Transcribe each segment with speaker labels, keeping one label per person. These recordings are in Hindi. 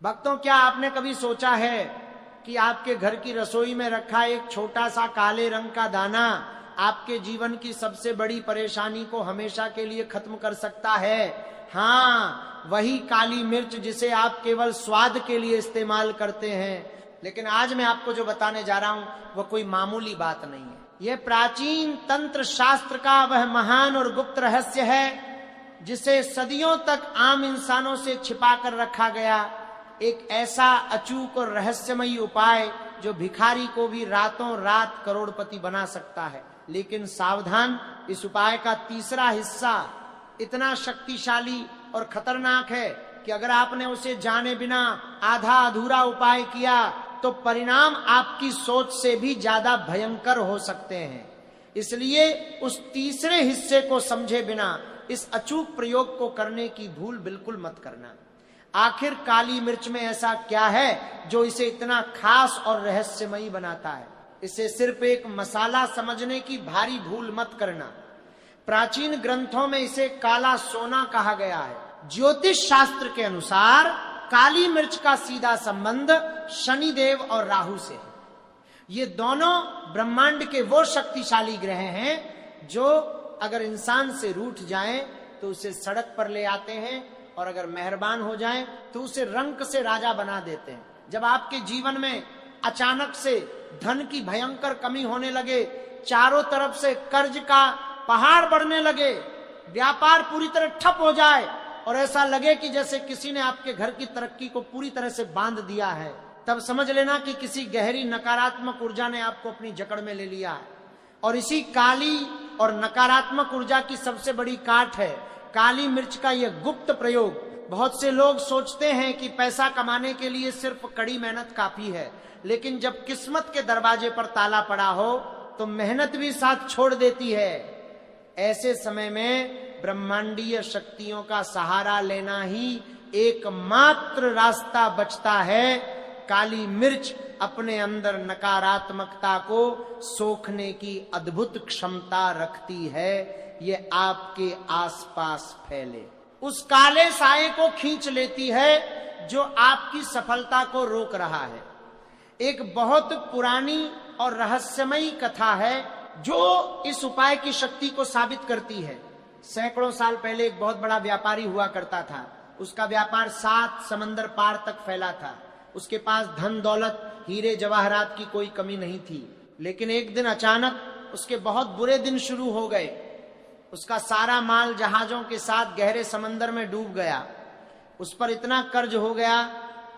Speaker 1: भक्तों, क्या आपने कभी सोचा है कि आपके घर की रसोई में रखा एक छोटा सा काले रंग का दाना आपके जीवन की सबसे बड़ी परेशानी को हमेशा के लिए खत्म कर सकता है? हाँ, वही काली मिर्च जिसे आप केवल स्वाद के लिए इस्तेमाल करते हैं। लेकिन आज मैं आपको जो बताने जा रहा हूं वह कोई मामूली बात नहीं है। यह प्राचीन तंत्र शास्त्र का वह महान और गुप्त रहस्य है जिसे सदियों तक आम इंसानों से छिपा कर रखा गया। एक ऐसा अचूक और रहस्यमयी उपाय जो भिखारी को भी रातों रात करोड़पति बना सकता है। लेकिन सावधान, इस उपाय का तीसरा हिस्सा इतना शक्तिशाली और खतरनाक है कि अगर आपने उसे जाने बिना आधा अधूरा उपाय किया तो परिणाम आपकी सोच से भी ज्यादा भयंकर हो सकते हैं। इसलिए उस तीसरे हिस्से को समझे बिना इस अचूक प्रयोग को करने की भूल बिल्कुल मत करना। आखिर काली मिर्च में ऐसा क्या है जो इसे इतना खास और रहस्यमयी बनाता है? इसे सिर्फ एक मसाला समझने की भारी भूल मत करना। प्राचीन ग्रंथों में इसे काला सोना कहा गया है। ज्योतिष शास्त्र के अनुसार काली मिर्च का सीधा संबंध शनिदेव और राहु से है। ये दोनों ब्रह्मांड के वो शक्तिशाली ग्रह हैं जो अगर इंसान से रूठ जाएं तो उसे सड़क पर ले आते हैं और अगर मेहरबान हो जाएं तो उसे रंक से राजा बना देते हैं। जब आपके जीवन में अचानक से धन की भयंकर कमी होने लगे, चारों तरफ से कर्ज का पहाड़ बढ़ने लगे, व्यापार पूरी तरह ठप हो जाए और ऐसा लगे कि जैसे किसी ने आपके घर की तरक्की को पूरी तरह से बांध दिया है, तब समझ लेना कि किसी गहरी नकारात्मक ऊर्जा ने आपको अपनी जकड़ में ले लिया है। और इसी काली और नकारात्मक ऊर्जा की सबसे बड़ी काट है काली मिर्च का यह गुप्त प्रयोग। बहुत से लोग सोचते हैं कि पैसा कमाने के लिए सिर्फ कड़ी मेहनत काफी है, लेकिन जब किस्मत के दरवाजे पर ताला पड़ा हो तो मेहनत भी साथ छोड़ देती है। ऐसे समय में ब्रह्मांडीय शक्तियों का सहारा लेना ही एकमात्र रास्ता बचता है। काली मिर्च अपने अंदर नकारात्मकता को सोखने की अद्भुत क्षमता रखती है। ये आपके आसपास फैले उस काले साये को खींच लेती है जो आपकी सफलता को रोक रहा है। एक बहुत पुरानी और रहस्यमयी कथा है जो इस उपाय की शक्ति को साबित करती है। सैकड़ों साल पहले एक बहुत बड़ा व्यापारी हुआ करता था। उसका व्यापार 7 समंदर पार तक फैला था। उसके पास धन दौलत हीरे जवाहरात की कोई कमी नहीं थी। लेकिन एक दिन अचानक उसके बहुत बुरे दिन शुरू हो गए। उसका सारा माल जहाजों के साथ गहरे समंदर में डूब गया। उस पर इतना कर्ज हो गया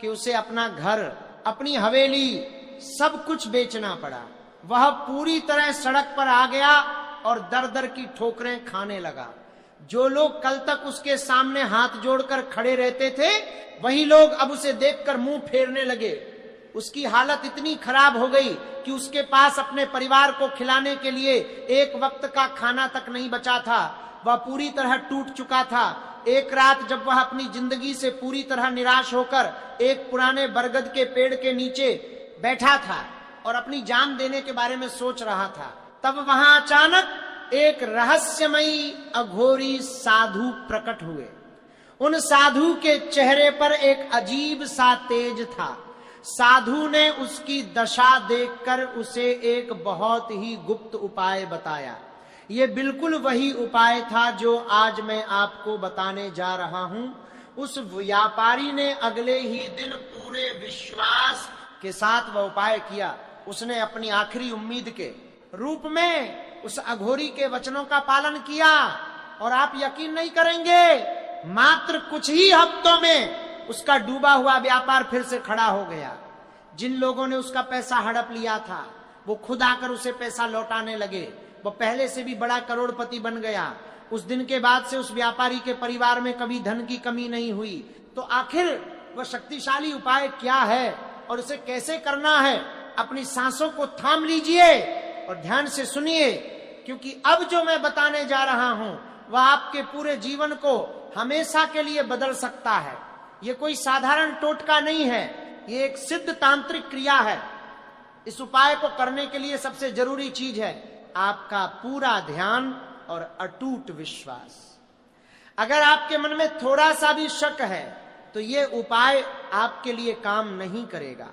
Speaker 1: कि उसे अपना घर, अपनी हवेली, सब कुछ बेचना पड़ा। वह पूरी तरह सड़क पर आ गया और दर दर की ठोकरें खाने लगा। जो लोग कल तक उसके सामने हाथ जोड़कर खड़े रहते थे, वही लोग अब उसे देखकर मुंह फेरने लगे। उसकी हालत इतनी खराब हो गई कि उसके पास अपने परिवार को खिलाने के लिए एक वक्त का खाना तक नहीं बचा था। वह पूरी तरह टूट चुका था। एक रात जब वह अपनी जिंदगी से पूरी तरह निराश होकर एक पुराने बरगद के पेड़ के नीचे बैठा था और अपनी जान देने के बारे में सोच रहा था, तब वहां अचानक एक रहस्यमयी अघोरी साधु प्रकट हुए। उन साधु के चेहरे पर एक अजीब सा तेज था। साधु ने उसकी दशा देखकर उसे एक बहुत ही गुप्त उपाय बताया। ये बिल्कुल वही उपाय था जो आज मैं आपको बताने जा रहा हूं। उस व्यापारी ने अगले ही दिन पूरे विश्वास के साथ वह उपाय किया। उसने अपनी आखिरी उम्मीद के रूप में उस अघोरी के वचनों का पालन किया और आप यकीन नहीं करेंगे, मात्र कुछ ही हफ्तों में उसका डूबा हुआ व्यापार फिर से खड़ा हो गया। जिन लोगों ने उसका पैसा हड़प लिया था वो खुद आकर उसे पैसा लौटाने लगे। वो पहले से भी बड़ा करोड़पति बन गया। उस दिन के बाद से उस व्यापारी के परिवार में कभी धन की कमी नहीं हुई। तो आखिर वह शक्तिशाली उपाय क्या है और उसे कैसे करना है? अपनी सांसों को थाम लीजिए और ध्यान से सुनिए, क्योंकि अब जो मैं बताने जा रहा हूं वह आपके पूरे जीवन को हमेशा के लिए बदल सकता है। ये कोई साधारण टोटका नहीं है, ये एक सिद्ध तांत्रिक क्रिया है। इस उपाय को करने के लिए सबसे जरूरी चीज है आपका पूरा ध्यान और अटूट विश्वास। अगर आपके मन में थोड़ा सा भी शक है तो ये उपाय आपके लिए काम नहीं करेगा।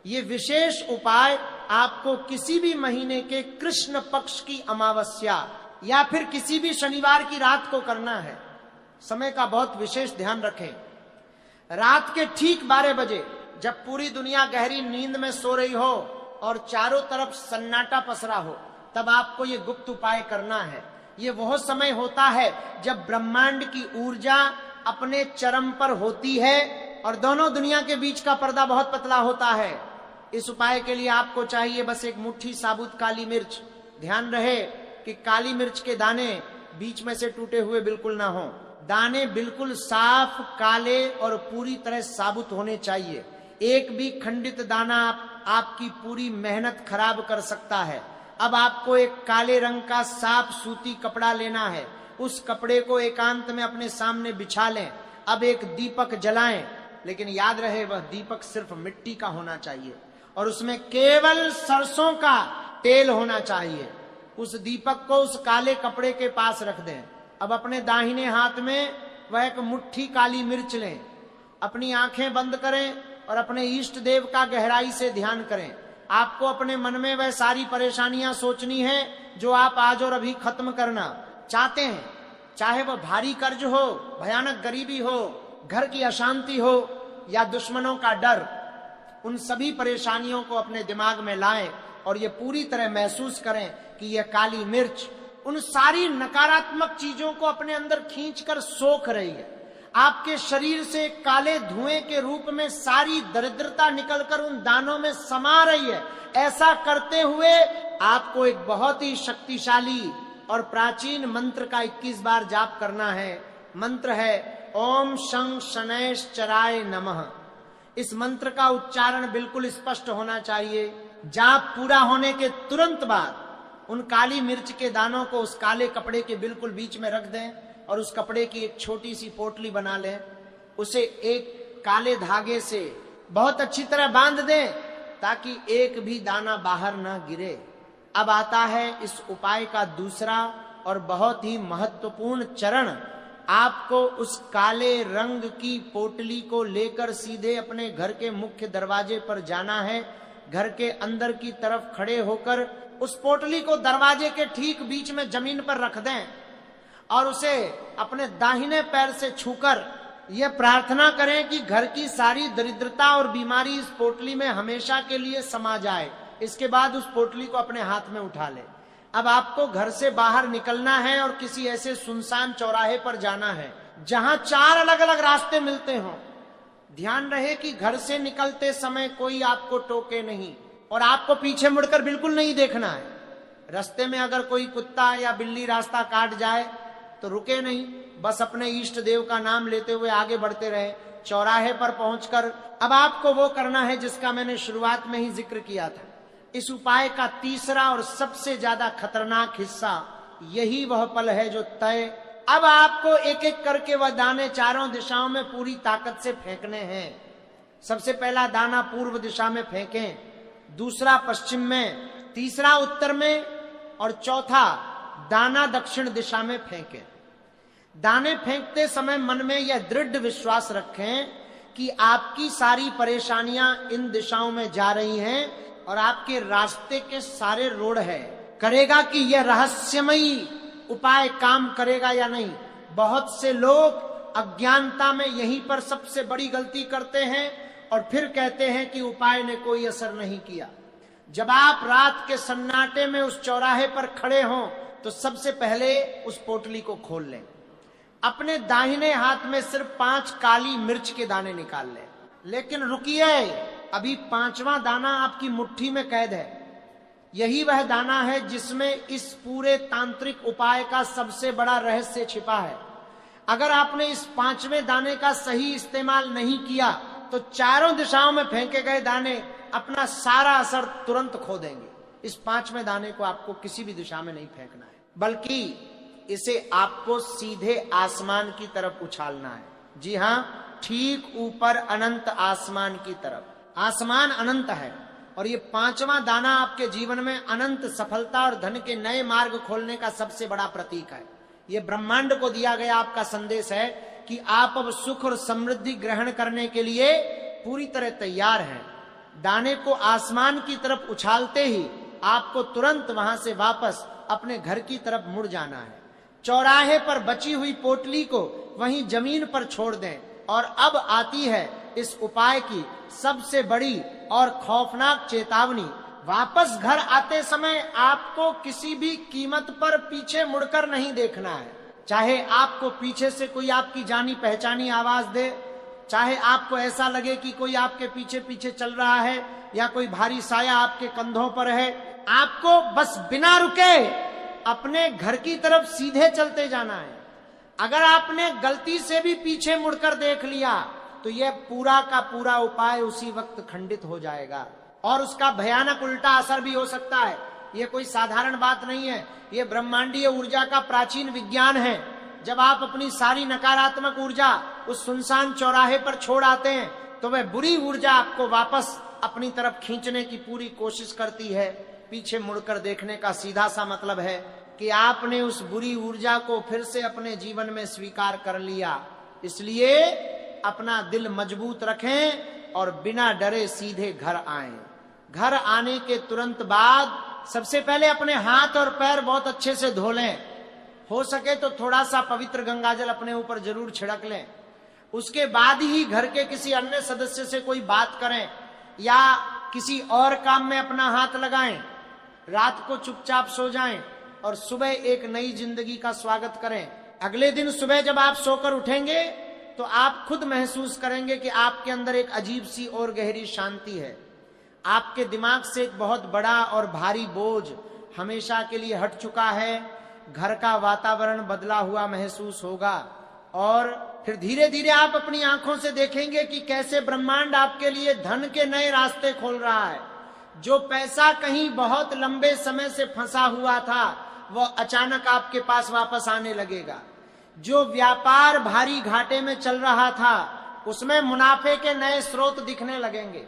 Speaker 1: ये विशेष उपाय आपको किसी भी महीने के कृष्ण पक्ष की अमावस्या या फिर किसी भी शनिवार की रात को करना है। समय का बहुत विशेष ध्यान रखें। रात के ठीक 12 बजे जब पूरी दुनिया गहरी नींद में सो रही हो और चारों तरफ सन्नाटा पसरा हो, तब आपको ये गुप्त उपाय करना है। ये वह समय होता है जब ब्रह्मांड की ऊर्जा अपने चरम पर होती है और दोनों दुनिया के बीच का पर्दा बहुत पतला होता है। इस उपाय के लिए आपको चाहिए बस एक मुट्ठी साबुत काली मिर्च। ध्यान रहे कि काली मिर्च के दाने बीच में से टूटे हुए बिल्कुल ना हो। दाने बिल्कुल साफ, काले और पूरी तरह साबुत होने चाहिए। एक भी खंडित दाना आपकी पूरी मेहनत खराब कर सकता है। अब आपको एक काले रंग का साफ सूती कपड़ा लेना है। उस कपड़े को एकांत में अपने सामने बिछा लें। अब एक दीपक जलाएं, लेकिन याद रहे वह दीपक सिर्फ मिट्टी का होना चाहिए और उसमें केवल सरसों का तेल होना चाहिए। उस दीपक को उस काले कपड़े के पास रख दें। अब अपने दाहिने हाथ में वह एक मुट्ठी काली मिर्च लें। अपनी आंखें बंद करें और अपने इष्ट देव का गहराई से ध्यान करें। आपको अपने मन में वह सारी परेशानियां सोचनी है जो आप आज और अभी खत्म करना चाहते हैं। चाहे वह भारी कर्ज हो, भयानक गरीबी हो, घर की अशांति हो या दुश्मनों का डर, उन सभी परेशानियों को अपने दिमाग में लाएं और ये पूरी तरह महसूस करें कि यह काली मिर्च उन सारी नकारात्मक चीजों को अपने अंदर खींचकर सोख रही है। आपके शरीर से काले धुएं के रूप में सारी दरिद्रता निकलकर उन दानों में समा रही है। ऐसा करते हुए आपको एक बहुत ही शक्तिशाली और प्राचीन मंत्र का 21 बार जाप करना है। मंत्र है ओम शं शनैश्चराय नमः। इस मंत्र का उच्चारण बिल्कुल स्पष्ट होना चाहिए। जाप पूरा होने के तुरंत बाद उन काली मिर्च के दानों को उस काले कपड़े के बिल्कुल बीच में रख दें और उस कपड़े की एक छोटी सी पोटली बना लें। उसे एक काले धागे से बहुत अच्छी तरह बांध दें ताकि एक भी दाना बाहर न गिरे। अब आता है इस उपाय का दूसरा और बहुत ही महत्वपूर्ण चरण। आपको उस काले रंग की पोटली को लेकर सीधे अपने घर के मुख्य दरवाजे पर जाना है। घर के अंदर की तरफ खड़े होकर उस पोटली को दरवाजे के ठीक बीच में जमीन पर रख दें और उसे अपने दाहिने पैर से छूकर यह प्रार्थना करें कि घर की सारी दरिद्रता और बीमारी इस पोटली में हमेशा के लिए समा जाए। इसके बाद उस पोटली को अपने हाथ में उठा ले। अब आपको घर से बाहर निकलना है और किसी ऐसे सुनसान चौराहे पर जाना है जहां 4 अलग अलग रास्ते मिलते हों। ध्यान रहे कि घर से निकलते समय कोई आपको टोके नहीं और आपको पीछे मुड़कर बिल्कुल नहीं देखना है। रास्ते में अगर कोई कुत्ता या बिल्ली रास्ता काट जाए तो रुके नहीं, बस अपने इष्ट देव का नाम लेते हुए आगे बढ़ते रहे। चौराहे पर पहुंचकर अब आपको वो करना है जिसका मैंने शुरुआत में ही जिक्र किया था। इस उपाय का तीसरा और सबसे ज्यादा खतरनाक हिस्सा यही वह पल है जो तय। अब आपको एक एक करके वह दाने चारों दिशाओं में पूरी ताकत से फेंकने हैं। सबसे पहला दाना पूर्व दिशा में फेंकें, दूसरा पश्चिम में, तीसरा उत्तर में और चौथा दाना दक्षिण दिशा में फेंकें। दाने फेंकते समय मन में यह दृढ़ विश्वास रखें कि आपकी सारी परेशानियां इन दिशाओं में जा रही हैं और आपके रास्ते के सारे रोड है। करेगा कि यह रहस्यमयी उपाय काम करेगा या नहीं। बहुत से लोग अज्ञानता में यहीं पर सबसे बड़ी गलती करते हैं और फिर कहते हैं कि उपाय ने कोई असर नहीं किया। जब आप रात के सन्नाटे में उस चौराहे पर खड़े हों तो सबसे पहले उस पोटली को खोल लें। अपने दाहिने हाथ में सिर्फ 5 काली मिर्च के दाने निकाल लें। लेकिन रुकिए, अभी 5वां दाना आपकी मुट्ठी में कैद है। यही वह दाना है जिसमें इस पूरे तांत्रिक उपाय का सबसे बड़ा रहस्य छिपा है। अगर आपने इस 5वें दाने का सही इस्तेमाल नहीं किया तो चारों दिशाओं में फेंके गए दाने अपना सारा असर तुरंत खो देंगे। इस 5वें दाने को आपको किसी भी दिशा में नहीं फेंकना है, बल्कि इसे आपको सीधे आसमान की तरफ उछालना है। जी हाँ, ठीक ऊपर अनंत आसमान की तरफ। आसमान अनंत है और ये 5वां दाना आपके जीवन में अनंत सफलता और धन के नए मार्ग खोलने का सबसे बड़ा प्रतीक है। ये ब्रह्मांड को दिया गया आपका संदेश है कि आप अब सुख और समृद्धि ग्रहण करने के लिए पूरी तरह तैयार हैं। दाने को आसमान की तरफ उछालते ही आपको तुरंत वहां से वापस अपने घर की तरफ मुड़ जाना है। चौराहे पर बची हुई पोटली को वहीं जमीन पर छोड़ दें। और अब आती है इस उपाय की सबसे बड़ी और खौफनाक चेतावनी। वापस घर आते समय आपको किसी भी कीमत पर पीछे मुड़कर नहीं देखना है। चाहे आपको पीछे से कोई आपकी जानी पहचानी आवाज दे, चाहे आपको ऐसा लगे कि कोई आपके पीछे पीछे चल रहा है या कोई भारी साया आपके कंधों पर है, आपको बस बिना रुके अपने घर की तरफ सीधे चलते जाना है। अगर आपने गलती से भी पीछे मुड़कर देख लिया तो यह पूरा का पूरा उपाय उसी वक्त खंडित हो जाएगा और उसका भयानक उल्टा असर भी हो सकता है। यह कोई साधारण बात नहीं है, यह ब्रह्मांडीय ऊर्जा का प्राचीन विज्ञान है। जब आप अपनी सारी नकारात्मक ऊर्जा उस सुनसान चौराहे पर छोड़ आते हैं तो वह बुरी ऊर्जा आपको वापस अपनी तरफ खींचने की पूरी कोशिश करती है। पीछे मुड़कर देखने का सीधा सा मतलब है कि आपने उस बुरी ऊर्जा को फिर से अपने जीवन में स्वीकार कर लिया। इसलिए अपना दिल मजबूत रखें और बिना डरे सीधे घर आएं। घर आने के तुरंत बाद सबसे पहले अपने हाथ और पैर बहुत अच्छे से धो लें। हो सके तो थोड़ा सा पवित्र गंगाजल अपने ऊपर जरूर छिड़क लें। उसके बाद ही घर के किसी अन्य सदस्य से कोई बात करें या किसी और काम में अपना हाथ लगाएं। रात को चुपचाप सो जाएं और सुबह एक नई जिंदगी का स्वागत करें। अगले दिन सुबह जब आप सोकर उठेंगे तो आप खुद महसूस करेंगे कि आपके अंदर एक अजीब सी और गहरी शांति है। आपके दिमाग से एक बहुत बड़ा और भारी बोझ हमेशा के लिए हट चुका है। घर का वातावरण बदला हुआ महसूस होगा और फिर धीरे धीरे आप अपनी आंखों से देखेंगे कि कैसे ब्रह्मांड आपके लिए धन के नए रास्ते खोल रहा है। जो पैसा कहीं बहुत लंबे समय से फंसा हुआ था वो अचानक आपके पास वापस आने लगेगा। जो व्यापार भारी घाटे में चल रहा था उसमें मुनाफे के नए स्रोत दिखने लगेंगे।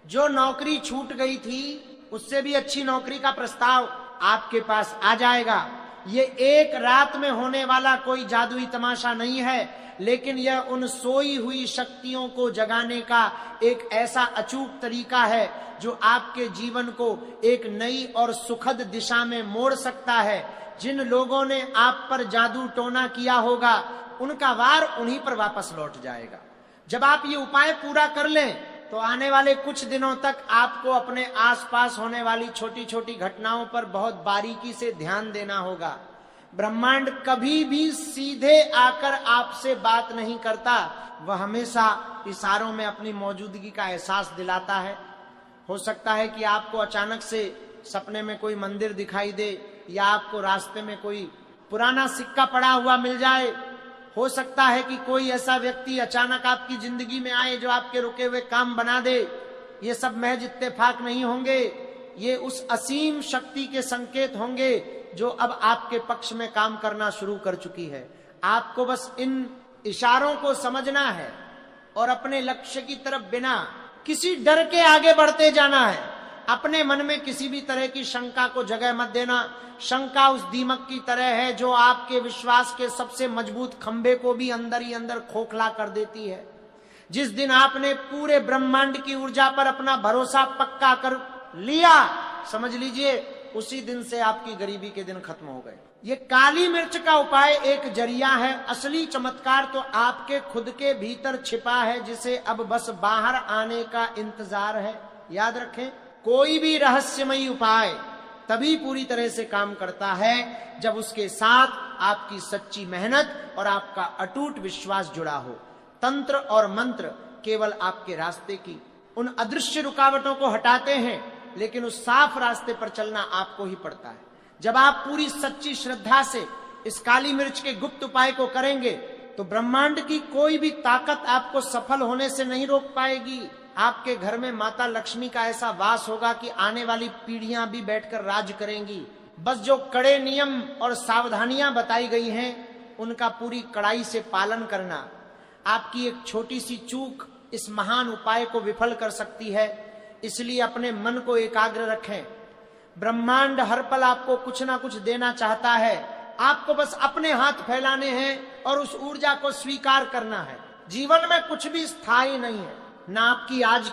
Speaker 1: जो नौकरी छूट गई थी उससे भी अच्छी नौकरी का प्रस्ताव आपके पास आ जाएगा। ये एक रात में होने वाला कोई जादुई तमाशा नहीं है, लेकिन यह उन सोई हुई शक्तियों को जगाने का एक ऐसा अचूक तरीका है जो आपके जीवन को एक नई और सुखद दिशा में मोड़ सकता है। जिन लोगों ने आप पर जादू टोना किया होगा उनका वार उन्हीं पर वापस लौट जाएगा। जब आप ये उपाय पूरा कर लें तो आने वाले कुछ दिनों तक आपको अपने आसपास होने वाली छोटी छोटी घटनाओं पर बहुत बारीकी से ध्यान देना होगा। ब्रह्मांड कभी भी सीधे आकर आपसे बात नहीं करता, वह हमेशा इशारों में अपनी मौजूदगी का एहसास दिलाता है। हो सकता है कि आपको अचानक से सपने में कोई मंदिर दिखाई दे या आपको रास्ते में कोई पुराना सिक्का पड़ा हुआ मिल जाए। हो सकता है कि कोई ऐसा व्यक्ति अचानक आपकी जिंदगी में आए जो आपके रुके हुए काम बना दे। ये सब महज इत्तेफाक नहीं होंगे, ये उस असीम शक्ति के संकेत होंगे जो अब आपके पक्ष में काम करना शुरू कर चुकी है। आपको बस इन इशारों को समझना है और अपने लक्ष्य की तरफ बिना किसी डर के आगे बढ़ते जाना है। अपने मन में किसी भी तरह की शंका को जगह मत देना। शंका उस दीमक की तरह है जो आपके विश्वास के सबसे मजबूत खंभे को भी अंदर ही अंदर खोखला कर देती है। जिस दिन आपने पूरे ब्रह्मांड की ऊर्जा पर अपना भरोसा पक्का कर लिया, समझ लीजिए उसी दिन से आपकी गरीबी के दिन खत्म हो गए। ये काली मिर्च का उपाय एक जरिया है। असली चमत्कार तो आपके खुद के भीतर छिपा है, जिसे अब बस बाहर आने का इंतजार है। याद रखें, कोई भी रहस्यमयी उपाय तभी पूरी तरह से काम करता है जब उसके साथ आपकी सच्ची मेहनत और आपका अटूट विश्वास जुड़ा हो। तंत्र और मंत्र केवल आपके रास्ते की उन अदृश्य रुकावटों को हटाते हैं, लेकिन उस साफ रास्ते पर चलना आपको ही पड़ता है। जब आप पूरी सच्ची श्रद्धा से इस काली मिर्च के गुप्त उपाय को करेंगे तो ब्रह्मांड की कोई भी ताकत आपको सफल होने से नहीं रोक पाएगी। आपके घर में माता लक्ष्मी का ऐसा वास होगा कि आने वाली पीढ़ियां भी बैठकर राज करेंगी। बस जो कड़े नियम और सावधानियां बताई गई हैं उनका पूरी कड़ाई से पालन करना। आपकी एक छोटी सी चूक इस महान उपाय को विफल कर सकती है, इसलिए अपने मन को एकाग्र रखें। ब्रह्मांड हर पल आपको कुछ ना कुछ देना चाहता है, आपको बस अपने हाथ फैलाने हैं और उस ऊर्जा को स्वीकार करना है। जीवन में कुछ भी स्थायी नहीं है, ना आपकी आज